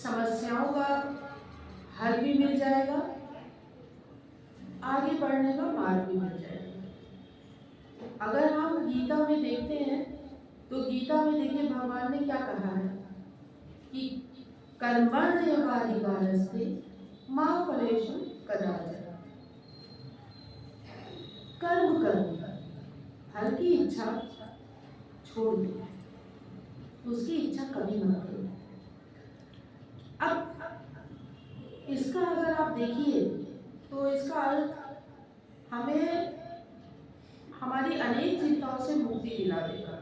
समस्याओं का हल भी मिल जाएगा, आगे बढ़ने का मार्ग भी मिल जाएगा। अगर हम गीता में देखते हैं तो गीता में देखिए भगवान ने क्या कहा है कि कर्मण्येवाधिकारस्ते मा फलेषु कदाचन। कर्म करो, फल की इच्छा छोड़ दो, उसकी इच्छा कभी मत करो। अब इसका अगर आप देखिए तो इसका अर्थ हमें हमारी अनेक चिंताओं से मुक्ति दिला देगा।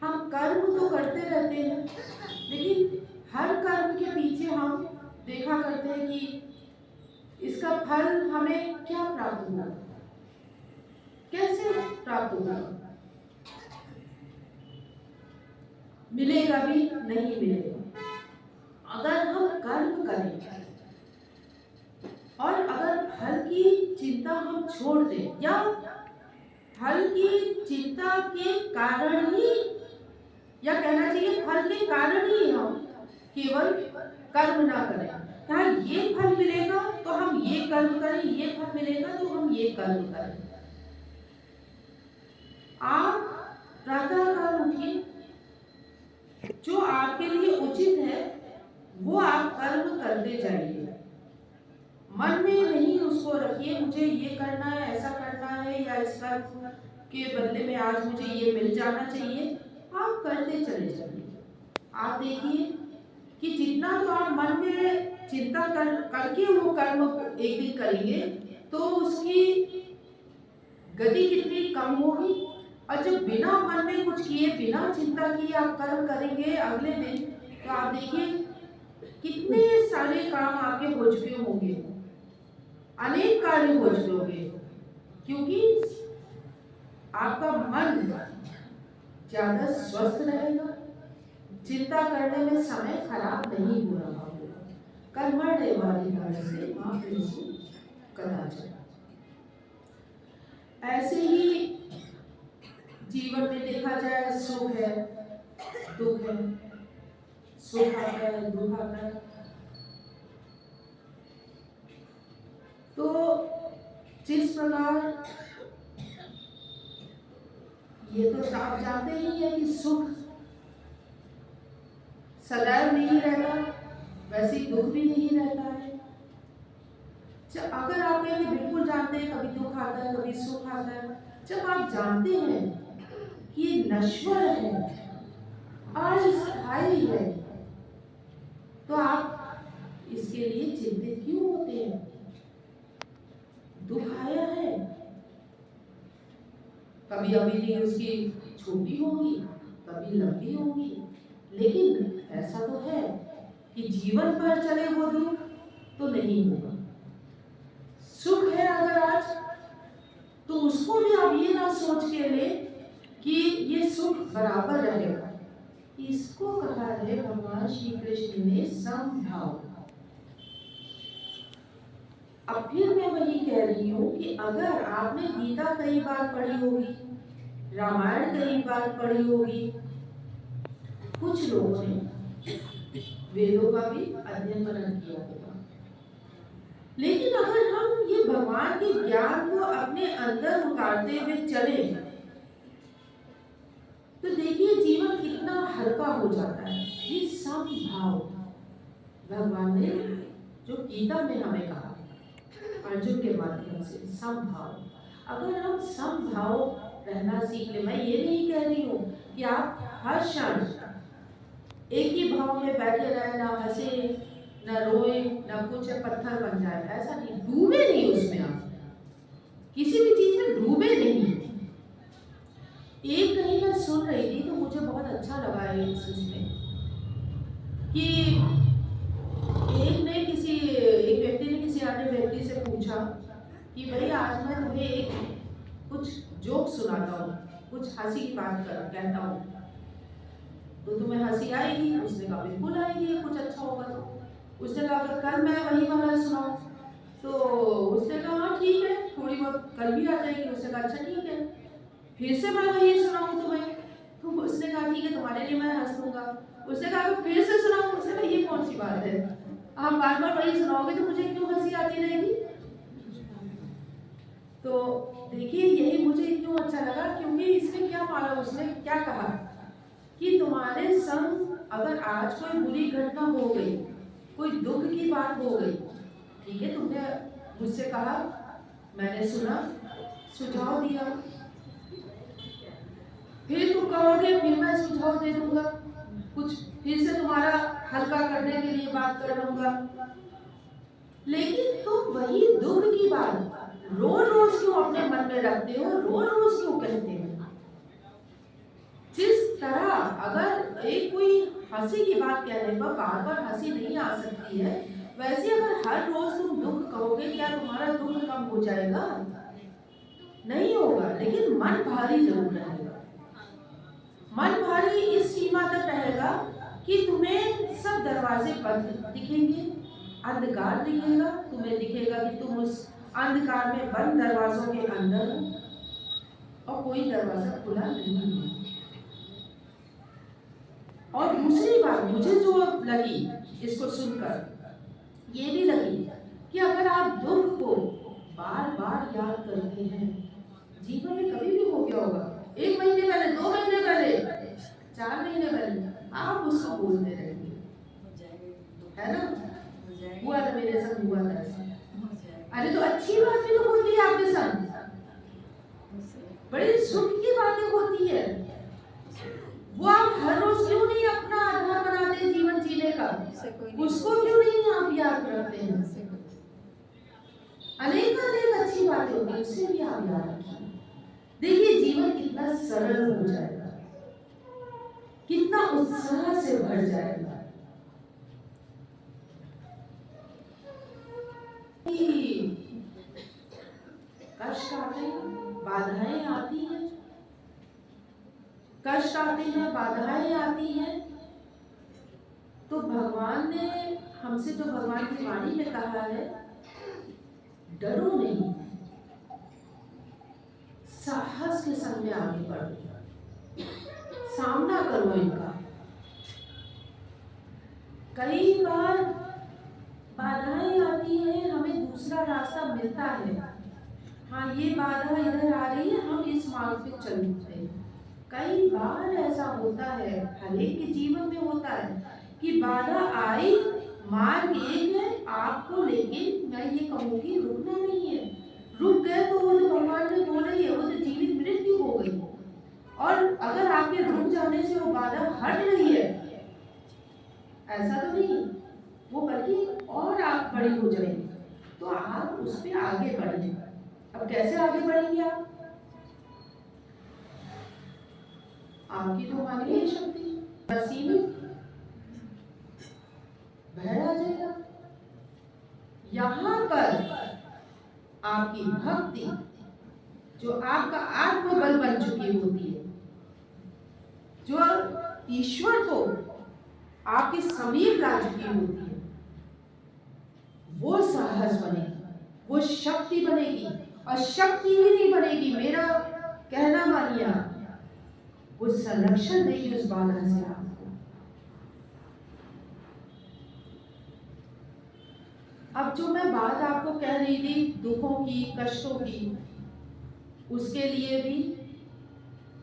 हम कर्म तो करते रहते हैं, लेकिन हर कर्म के पीछे हम देखा करते हैं कि इसका फल हमें क्या प्राप्त होगा, कैसे प्राप्त होगा, मिलेगा भी नहीं मिलेगा। अगर हम कर्म करें और अगर फल की चिंता हम छोड़ दें या फल की चिंता के कारण ही, या कहना चाहिए फल के कारण ही हम केवल कर्म ना करें, क्या ये फल मिलेगा तो हम ये कर्म करें, ये फल मिलेगा तो हम ये कर्म करें। आप प्रातःकाल उठिए, जो आपके लिए उचित है वो आप कर्म करते जाइए। मन में नहीं उसको रखिए मुझे ये करना है, ऐसा करना है, या इस कर्म के बदले में आज मुझे ये मिल जाना चाहिए। आप करते चले जाइए। आप देखिए कि जितना तो आप मन में चिंता करके वो कर्म एक दिन करेंगे तो उसकी गति कितनी कम होगी, और जब बिना मन में कुछ किए, बिना चिंता किए आप कर्म करेंगे अगले दिन, तो आप देखिए कितने सारे काम आपके हो चुके होंगे, अनेक कार्य हो चुके होंगे, क्योंकि आपका मन ज्यादा स्वस्थ रहेगा, चिंता करने में समय खराब नहीं हो रहा होगा। कर्मण्येवाधिकारस्ते मा फलेषु कदाचन। ऐसे ही जीवन में देखा जाए, सुख है, दुख है, सुख आता है, दुख आता है। तो जिस प्रकार ये तो आप जानते ही है कि सुख सदैव नहीं रहता, वैसे ही दुख भी नहीं रहता है। अगर आप कहेंगे बिल्कुल जानते हैं, कभी दुख आता है कभी सुख आता है, जब आप जानते हैं कि ये नश्वर है, अस्थायी है, तो आप इसके लिए चिंतित क्यों होते हैं? दुख आया है, कभी अभी उसकी छोटी होगी, कभी लंबी होगी, लेकिन ऐसा तो है कि जीवन भर चले वो दुख तो नहीं होगा। सुख है अगर आज, तो उसको भी आप ये ना सोच के ले कि ये सुख बराबर रहेगा। इसको कहा है भगवान श्री कृष्ण ने समभाव। अब फिर मैं वही कह रही हूँ कि अगर आपने गीता कई बार पढ़ी होगी, रामायण कई बार पढ़ी होगी, कुछ लोगों ने वेदों का भी अध्ययन मनन किया होगा, लेकिन अगर हम ये भगवान के ज्ञान को अपने अंदर उतारते हुए चले तो देखिए जीवन कितना हल्का हो जाता है। ये समभाव भगवान ने जो गीता में हमें कहा अर्जुन के माध्यम से, समभाव। अगर हम समभाव रहना सीख ले, मैं ये नहीं कह रही हूँ कि आप हर क्षण एक ही भाव में बैठे रहे, ना हंसे ना रोए ना कुछ पत्थर बन जाए, ऐसा नहीं, डूबे नहीं उसमें, आप किसी भी चीज में डूबे नहीं। एक कहीं मैं सुन रही थी तो मुझे बहुत अच्छा लगा इसमें कि एक व्यक्ति ने किसी अन्य व्यक्ति से पूछा कि भाई आज मैं तुम्हें एक कुछ जोक सुनाता हूँ, कुछ हंसी की बात कहता हूँ, तो तुम्हें हंसी आएगी? उसने कहा बिल्कुल आएगी, कुछ अच्छा होगा तो। उसने कहा कल मैं वही वाला सुनाऊं? तो उसने कहा हाँ ठीक है, थोड़ी बहुत कल भी आ जाएगी। उसने कहा अच्छा ठीक है, फिर से मैं वही सुनाऊं तुम्हें? तो उसने कहा ठीक है, तुम्हारे लिए मैं हंस दूंगा। उसने कहा फिर से सुनाऊं? उसने कहा ये सी बात है, आप बार बार वही सुनाओगे तो मुझे क्यों हंसी आती रहेगी। तो देखिए यही मुझे क्यों अच्छा लगा, क्योंकि इसमें क्या माना, उसने क्या कहा कि तुम्हारे संग अगर आज कोई बुरी घटना हो गई, कोई दुख की बात हो गई, ठीक है, तुमने मुझसे कहा, मैंने सुना, सुझाव दिया, फिर तुम कहोगे फिर मैं सुझाव दे दूंगा, कुछ फिर से तुम्हारा हल्का करने के लिए बात कर लूंगा, लेकिन तुम वही दुख की बात रोज रोज क्यों अपने मन में रखते हो, रोज रोज क्यों कहते हो। जिस तरह अगर एक कोई हंसी की बात कहने पर बार बार हंसी नहीं आ सकती है, वैसे अगर हर रोज तुम दुख कहोगे, क्या तुम्हारा दुख कम हो जाएगा? नहीं होगा, लेकिन मन भारी जरूर रहेगा। मन भारी इस सीमा तक रहेगा कि तुम्हें सब दरवाजे बंद दिखेंगे, अंधकार दिखेगा, तुम्हें दिखेगा कि तुम उस अंधकार में बंद दरवाजों के अंदर हो और कोई दरवाजा खुला नहीं है। और दूसरी बात मुझे जो लगी इसको सुनकर ये भी लगी कि अगर आप दुख को बार बार याद करते हैं, जीवन में कभी भी हो गया होगा, 1 महीने पहले, 2 महीने पहले, 4 महीने पहले, आप उसको बोलते रहेंगे, है ना, हुआ था मेरे साथ, हुआ था ऐसा। अरे तो अच्छी बात भी तो होती है आपके साथ, बड़ी सुख की बातें होती है, वो आप हर रोज क्यों नहीं अपना आधार बनाते जीवन जीने का, उसको क्यों नहीं आप याद रखते हैं। अनेक अनेक अच्छी बातें होती है, उससे भी आप याद रखिए। देखिए जीवन कितना सरल हो जाएगा, कितना उत्साह से भर जाएगा। कष्ट आते हैं, बाधाएं आती हैं, कष्ट आते हैं, बाधाएं आती हैं, तो भगवान ने हमसे जो भगवान की वाणी में कहा है, डरो नहीं, साहस के संग में आगे बढ़ो, सामना करो इनका। कई बार बाधाएं आती हैं, हमें दूसरा रास्ता मिलता है, हाँ ये बाधा इधर आ रही है, हम इस मार्ग पे चलते हैं। कई बार ऐसा होता है, हर एक के जीवन में होता है कि बाधा आई, मार्ग एक है आपको, लेकिन मैं ये कहूँगी रुकना नहीं है। रुक गए तो वो तो भगवान ने बोला ही है, वो तो जीवित मृत्यु हो गई। और अगर आपके रुक जाने से वो बाधा हट रही है, ऐसा तो नहीं, वो बल्कि और आप बड़ी हो जाएंगे, तो आप उस पर आगे बढ़ेंगे। अब कैसे आगे बढ़ेंगे आप? आपकी तो मानवीय शक्ति सीमित, भय आ जाएगा। यहाँ पर आपकी भक्ति जो आपका आत्मबल बन चुकी होती है, जो ईश्वर को आपके समीप ला चुकी होती है, वो साहस बनेगी, वो शक्ति बनेगी। और शक्ति ही नहीं बनेगी, मेरा कहना मानिए, वो संरक्षण देगी उस बाधा से आपको। अब जो मैं बात आपको कह रही थी दुखों की, कष्टों की, उसके लिए भी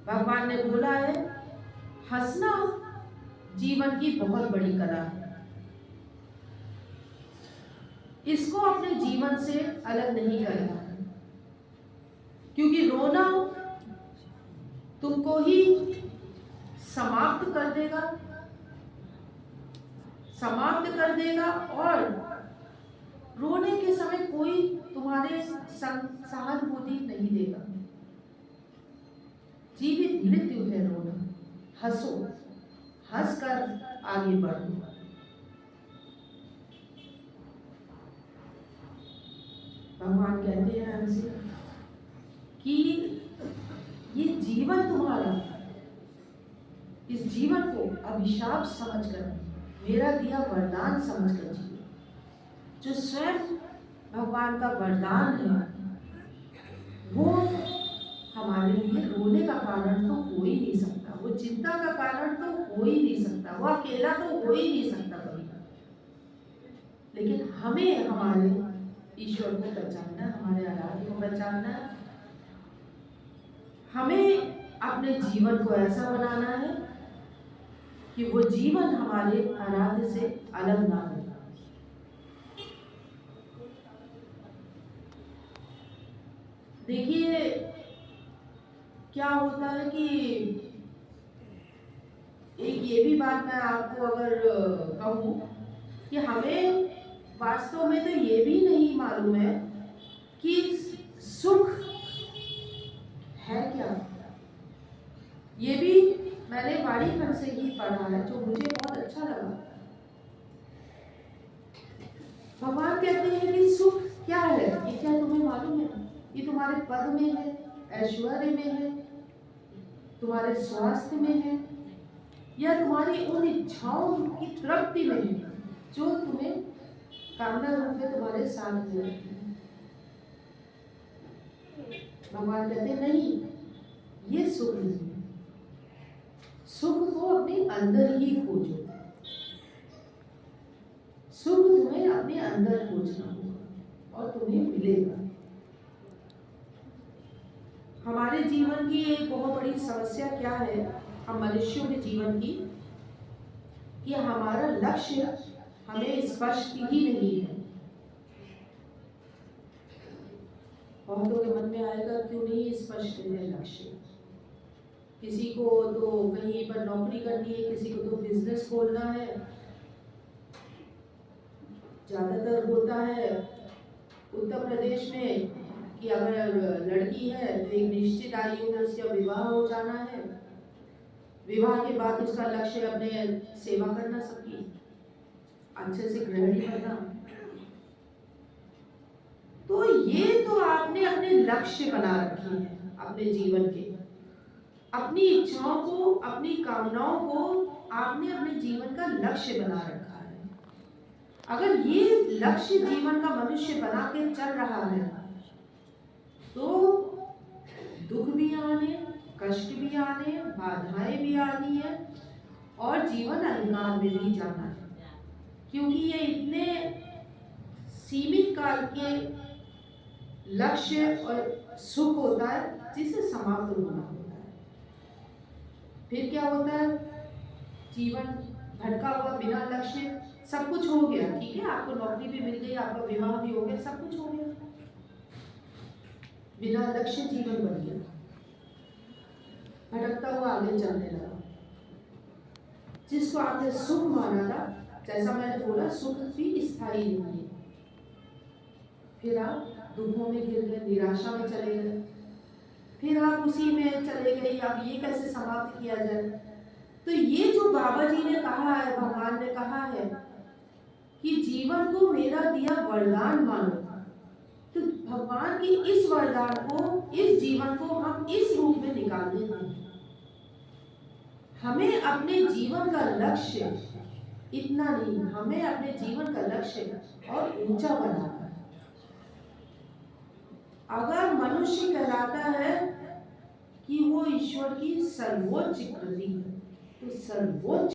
भगवान ने बोला है, हंसना जीवन की बहुत बड़ी कला है, इसको अपने जीवन से अलग नहीं करना, क्योंकि रोना तुमको ही समाप्त कर देगा, समाप्त कर देगा। और रोने के समय कोई तुम्हारे सहानुभूति नहीं देगा। जीवित मृत्यु है रोना, हंसो, हंसकर आगे बढ़ो। भगवान कहते हैं हमसे कि ये जीवन तुम्हारा, इस जीवन को अभिशाप समझकर, मेरा दिया वरदान समझकर जियो। जो स्वयं भगवान का वरदान है, वो हमारे लिए रोने का कारण तो हो ही नहीं सकता, वो चिंता का कारण तो हो ही नहीं सकता, वो अकेला तो हो ही नहीं सकता कभी। लेकिन हमें हमारे ईश्वर को पहचानना, हमारे आराध्य को पहचानना, हमें अपने जीवन को ऐसा बनाना है कि वो जीवन हमारे आराध्य से अलग ना हो। देखिए क्या होता है कि एक ये भी बात मैं आपको अगर कहूँ कि हमें वास्तव में तो ये भी नहीं मालूम है कि सुख है क्या। ये भी मैंने वाणी खंड से ही पढ़ा है, जो मुझे बहुत अच्छा लगा। भगवान कहते हैं कि सुख क्या है, ये क्या तुम्हें मालूम है? ये तुम्हारे पद में है, ऐश्वर्य में है, तुम्हारे स्वास्थ्य में है, या तुम्हारी उन इच्छाओं की तृप्ति में है जो तुम्हें कामना रूप में तुम्हारे साथ में है। भगवान कहते नहीं, ये सुख नहीं है। सुख को अपने अंदर ही खोजो। सुख तुम्हें अपने अंदर खोजना होगा और तुम्हें मिलेगा। हमारे जीवन की एक बहुत बड़ी समस्या क्या है, हम मनुष्यों के जीवन की, कि हमारा लक्ष्य हमें स्पष्ट ही नहीं है। बहुतों के मन में आएगा क्यों नहीं स्पष्ट है लक्ष्य। किसी को तो कहीं पर नौकरी करनी है, किसी को तो बिजनेस खोलना है। ज्यादातर होता है उत्तर प्रदेश में कि अगर लड़की है तो एक निश्चित आयु में उसका विवाह हो जाना है। विवाह के बाद उसका लक्ष्य अपने सेवा करना, सबकी अच्छे से गृहिणी बनना। तो ये तो आपने अपने लक्ष्य बना रखे हैं अपने जीवन के। अपनी इच्छाओं को, अपनी कामनाओं को आपने अपने जीवन का लक्ष्य बना रखा है। अगर ये लक्ष्य जीवन का मनुष्य बना के चल रहा है तो दुख भी आने, कष्ट भी आने, बाधाएं भी आनी है और जीवन अंधकार में भी जाना है, क्योंकि ये इतने सीमित काल के लक्ष्य और सुख होता है जिसे समाप्त होना होता है। फिर क्या होता है, जीवन भटका हुआ बिना लक्ष्य, सब कुछ हो गया, ठीक है, आपको नौकरी भी मिल गई, आपका विवाह भी हो गया, सब कुछ हो गया, बिना लक्ष्य जीवन बन गया, भटकता हुआ आगे चलने लगा। जिसको आपने सुख माना था, जैसा मैंने बोला, सुख भी स्थायी नहीं है। फिर आप दुखों में गिर गए, निराशा में चले गए, फिर आप उसी में चले गए, अब ये कैसे समाप्त किया जाए। तो ये जो बाबा जी ने कहा है, भगवान ने कहा है कि जीवन को मेरा दिया वरदान मानो, तो भगवान की इस वरदान को, इस जीवन को हम इस रूप में निकालने नहीं। हमें अपने जीवन का लक्ष्य इतना नहीं, हमें अपने जीवन का लक्ष्य और ऊंचा बनाना है। अगर मनुष्य कहलाता है कि वो ईश्वर की सर्वोच्च कृति है, तो सर्वोच्च